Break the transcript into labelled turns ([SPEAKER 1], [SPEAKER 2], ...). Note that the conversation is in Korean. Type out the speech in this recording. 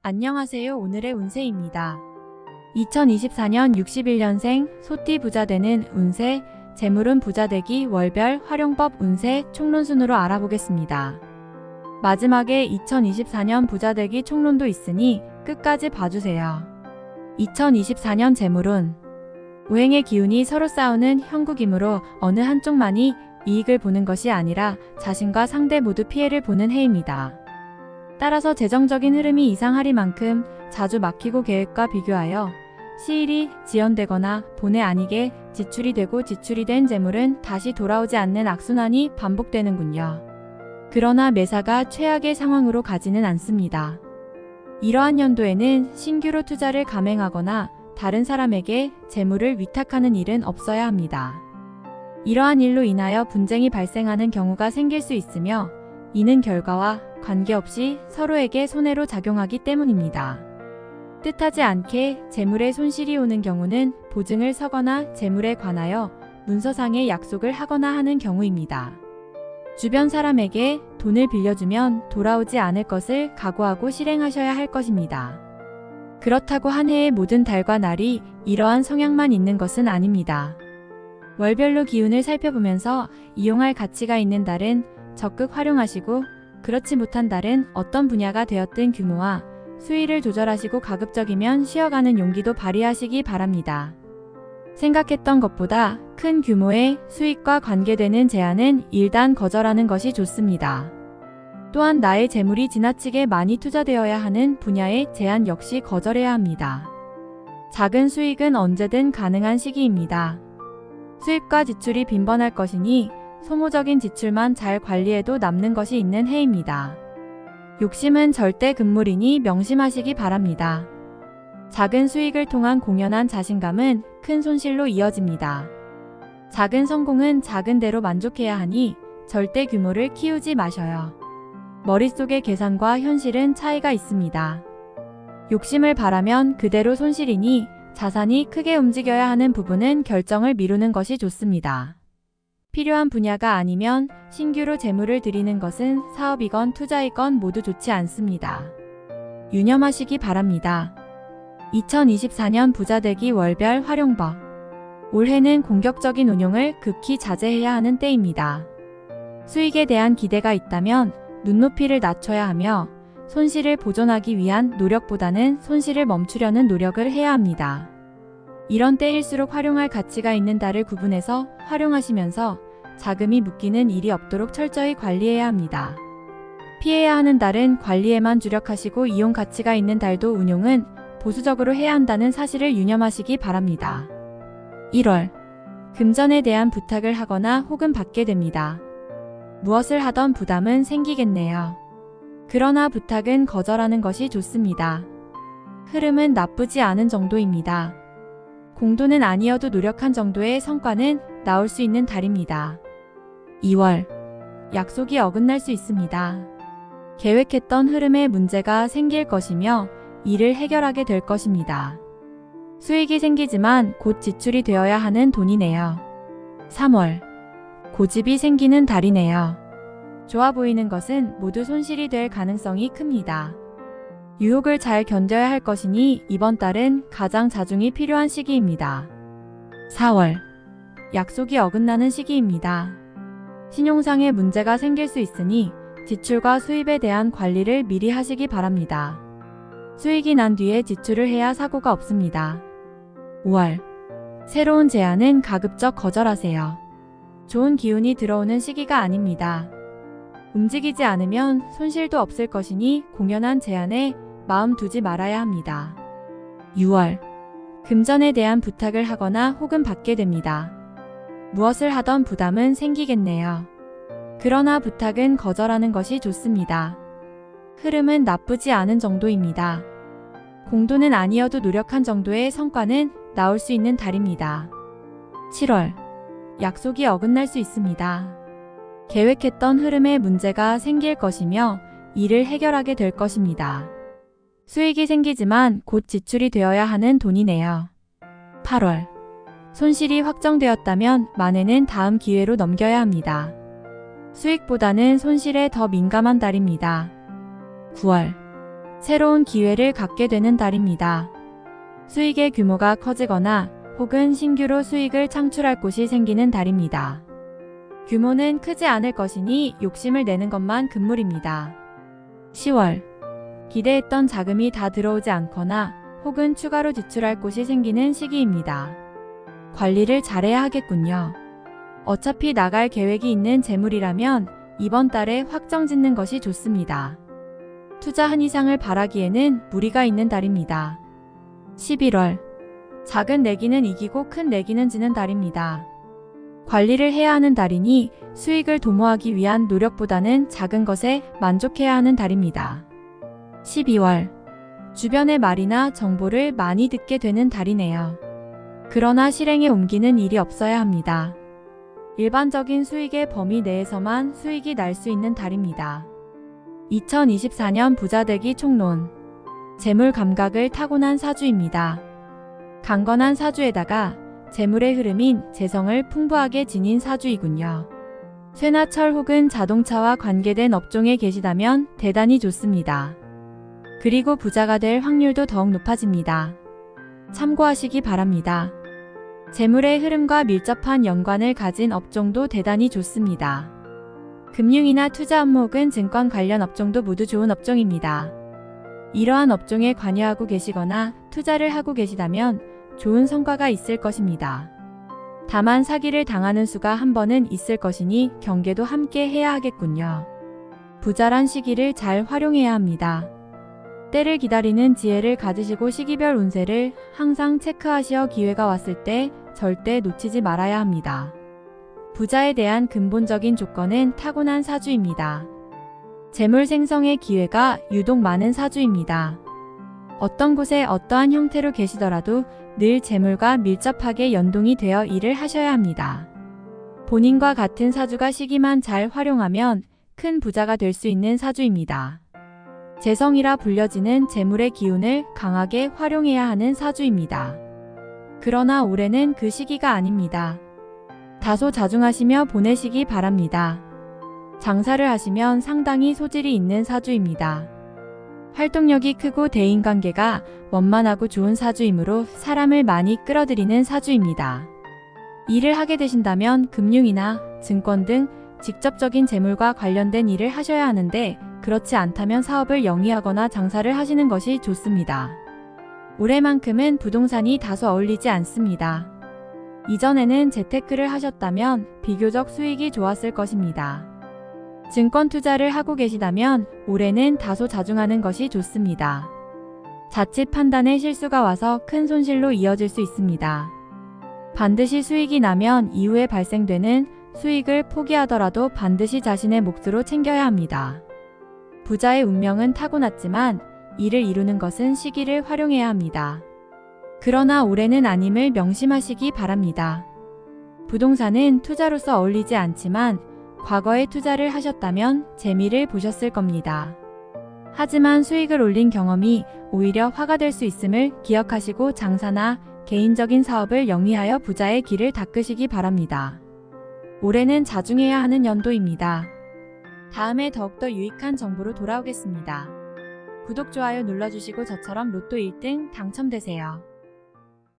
[SPEAKER 1] 안녕하세요. 오늘의 운세입니다. 2024년 61년생 소띠 부자 되는 운세, 재물운 부자 되기 월별 활용법 운세 총론순으로 알아보겠습니다. 마지막에 2024년 부자 되기 총론도 있으니 끝까지 봐주세요. 2024년 재물운 우행의 기운이 서로 싸우는 형국이므로 어느 한쪽만이 이익을 보는 것이 아니라 자신과 상대 모두 피해를 보는 해입니다. 따라서 재정적인 흐름이 이상하리만큼 자주 막히고 계획과 비교하여 시일이 지연되거나 본의 아니게 지출이 되고 지출이 된 재물은 다시 돌아오지 않는 악순환이 반복되는군요. 그러나 매사가 최악의 상황으로 가지는 않습니다. 이러한 연도에는 신규로 투자를 감행하거나 다른 사람에게 재물을 위탁하는 일은 없어야 합니다. 이러한 일로 인하여 분쟁이 발생하는 경우가 생길 수 있으며 이는 결과와 관계없이 서로에게 손해로 작용하기 때문입니다. 뜻하지 않게 재물에 손실이 오는 경우는 보증을 서거나 재물에 관하여 문서상의 약속을 하거나 하는 경우입니다. 주변 사람에게 돈을 빌려주면 돌아오지 않을 것을 각오하고 실행하셔야 할 것입니다. 그렇다고 한 해의 모든 달과 날이 이러한 성향만 있는 것은 아닙니다. 월별로 기운을 살펴보면서 이용할 가치가 있는 달은 적극 활용하시고 그렇지 못한 달은 어떤 분야가 되었든 규모와 수위를 조절하시고 가급적이면 쉬어가는 용기도 발휘하시기 바랍니다. 생각했던 것보다 큰 규모의 수익과 관계되는 제안은 일단 거절하는 것이 좋습니다. 또한 나의 재물이 지나치게 많이 투자되어야 하는 분야의 제안 역시 거절해야 합니다. 작은 수익은 언제든 가능한 시기입니다. 수입과 지출이 빈번할 것이니 소모적인 지출만 잘 관리해도 남는 것이 있는 해입니다. 욕심은 절대 금물이니 명심하시기 바랍니다. 작은 수익을 통한 공연한 자신감은 큰 손실로 이어집니다. 작은 성공은 작은 대로 만족해야 하니 절대 규모를 키우지 마셔요. 머릿속의 계산과 현실은 차이가 있습니다. 욕심을 바라면 그대로 손실이니 자산이 크게 움직여야 하는 부분은 결정을 미루는 것이 좋습니다. 필요한 분야가 아니면 신규로 재물을 들이는 것은 사업이건 투자이건 모두 좋지 않습니다. 유념하시기 바랍니다. 2024년 부자되기 월별 활용법. 올해는 공격적인 운용을 극히 자제해야 하는 때입니다. 수익에 대한 기대가 있다면 눈높이를 낮춰야 하며 손실을 보존하기 위한 노력보다는 손실을 멈추려는 노력을 해야 합니다. 이런 때일수록 활용할 가치가 있는 달을 구분해서 활용하시면서 자금이 묶이는 일이 없도록 철저히 관리해야 합니다. 피해야 하는 달은 관리에만 주력하시고 이용 가치가 있는 달도 운용은 보수적으로 해야 한다는 사실을 유념하시기 바랍니다. 1월. 금전에 대한 부탁을 하거나 혹은 받게 됩니다. 무엇을 하던 부담은 생기겠네요. 그러나 부탁은 거절하는 것이 좋습니다. 흐름은 나쁘지 않은 정도입니다. 공도는 아니어도 노력한 정도의 성과는 나올 수 있는 달입니다. 2월. 약속이 어긋날 수 있습니다. 계획했던 흐름에 문제가 생길 것이며 이를 해결하게 될 것입니다. 수익이 생기지만 곧 지출이 되어야 하는 돈이네요. 3월. 고집이 생기는 달이네요. 좋아 보이는 것은 모두 손실이 될 가능성이 큽니다. 유혹을 잘 견뎌야 할 것이니 이번 달은 가장 자중이 필요한 시기입니다. 4월. 약속이 어긋나는 시기입니다. 신용상의 문제가 생길 수 있으니 지출과 수입에 대한 관리를 미리 하시기 바랍니다. 수익이 난 뒤에 지출을 해야 사고가 없습니다. 5월. 새로운 제안은 가급적 거절하세요. 좋은 기운이 들어오는 시기가 아닙니다. 움직이지 않으면 손실도 없을 것이니 공연한 제안에 마음 두지 말아야 합니다. 6월. 금전에 대한 부탁을 하거나 혹은 받게 됩니다. 무엇을 하던 부담은 생기겠네요. 그러나 부탁은 거절하는 것이 좋습니다. 흐름은 나쁘지 않은 정도입니다. 공도는 아니어도 노력한 정도의 성과는 나올 수 있는 달입니다. 7월. 약속이 어긋날 수 있습니다. 계획했던 흐름에 문제가 생길 것이며 이를 해결하게 될 것입니다. 수익이 생기지만 곧 지출이 되어야 하는 돈이네요. 8월. 손실이 확정되었다면 만회는 다음 기회로 넘겨야 합니다. 수익보다는 손실에 더 민감한 달입니다. 9월. 새로운 기회를 갖게 되는 달입니다. 수익의 규모가 커지거나 혹은 신규로 수익을 창출할 곳이 생기는 달입니다. 규모는 크지 않을 것이니 욕심을 내는 것만 금물입니다. 10월. 기대했던 자금이 다 들어오지 않거나 혹은 추가로 지출할 곳이 생기는 시기입니다. 관리를 잘해야 하겠군요. 어차피 나갈 계획이 있는 재물이라면 이번 달에 확정 짓는 것이 좋습니다. 투자 한 이상을 바라기에는 무리가 있는 달입니다. 11월. 작은 내기는 이기고 큰 내기는 지는 달입니다. 관리를 해야 하는 달이니 수익을 도모하기 위한 노력보다는 작은 것에 만족해야 하는 달입니다. 12월. 주변의 말이나 정보를 많이 듣게 되는 달이네요. 그러나 실행에 옮기는 일이 없어야 합니다. 일반적인 수익의 범위 내에서만 수익이 날 수 있는 달입니다. 2024년 부자되기 총론. 재물 감각을 타고난 사주입니다. 강건한 사주에다가 재물의 흐름인 재성을 풍부하게 지닌 사주이군요. 쇠나 철 혹은 자동차와 관계된 업종에 계시다면 대단히 좋습니다. 그리고 부자가 될 확률도 더욱 높아집니다. 참고하시기 바랍니다. 재물의 흐름과 밀접한 연관을 가진 업종도 대단히 좋습니다. 금융이나 투자 업무 혹은 증권 관련 업종도 모두 좋은 업종입니다. 이러한 업종에 관여하고 계시거나 투자를 하고 계시다면 좋은 성과가 있을 것입니다. 다만 사기를 당하는 수가 한 번은 있을 것이니 경계도 함께 해야 하겠군요. 부자란 시기를 잘 활용해야 합니다. 때를 기다리는 지혜를 가지시고 시기별 운세를 항상 체크하시어 기회가 왔을 때 절대 놓치지 말아야 합니다. 부자에 대한 근본적인 조건은 타고난 사주입니다. 재물 생성의 기회가 유독 많은 사주입니다. 어떤 곳에 어떠한 형태로 계시더라도 늘 재물과 밀접하게 연동이 되어 일을 하셔야 합니다. 본인과 같은 사주가 시기만 잘 활용하면 큰 부자가 될 수 있는 사주입니다. 재성이라 불려지는 재물의 기운을 강하게 활용해야 하는 사주입니다. 그러나 올해는 그 시기가 아닙니다. 다소 자중하시며 보내시기 바랍니다. 장사를 하시면 상당히 소질이 있는 사주입니다. 활동력이 크고 대인관계가 원만하고 좋은 사주이므로 사람을 많이 끌어들이는 사주입니다. 일을 하게 되신다면 금융이나 증권 등 직접적인 재물과 관련된 일을 하셔야 하는데 그렇지 않다면 사업을 영위하거나 장사를 하시는 것이 좋습니다. 올해만큼은 부동산이 다소 어울리지 않습니다. 이전에는 재테크를 하셨다면 비교적 수익이 좋았을 것입니다. 증권 투자를 하고 계시다면 올해는 다소 자중하는 것이 좋습니다. 자칫 판단에 실수가 와서 큰 손실로 이어질 수 있습니다. 반드시 수익이 나면 이후에 발생되는 수익을 포기하더라도 반드시 자신의 몫으로 챙겨야 합니다. 부자의 운명은 타고났지만 이를 이루는 것은 시기를 활용해야 합니다. 그러나 올해는 아님을 명심하시기 바랍니다. 부동산은 투자로서 어울리지 않지만 과거에 투자를 하셨다면 재미를 보셨을 겁니다. 하지만 수익을 올린 경험이 오히려 화가 될 수 있음을 기억하시고 장사나 개인적인 사업을 영위하여 부자의 길을 닦으시기 바랍니다. 올해는 자중해야 하는 연도입니다. 다음에 더욱더 유익한 정보로 돌아오겠습니다. 구독, 좋아요 눌러주시고 저처럼 로또 1등 당첨되세요.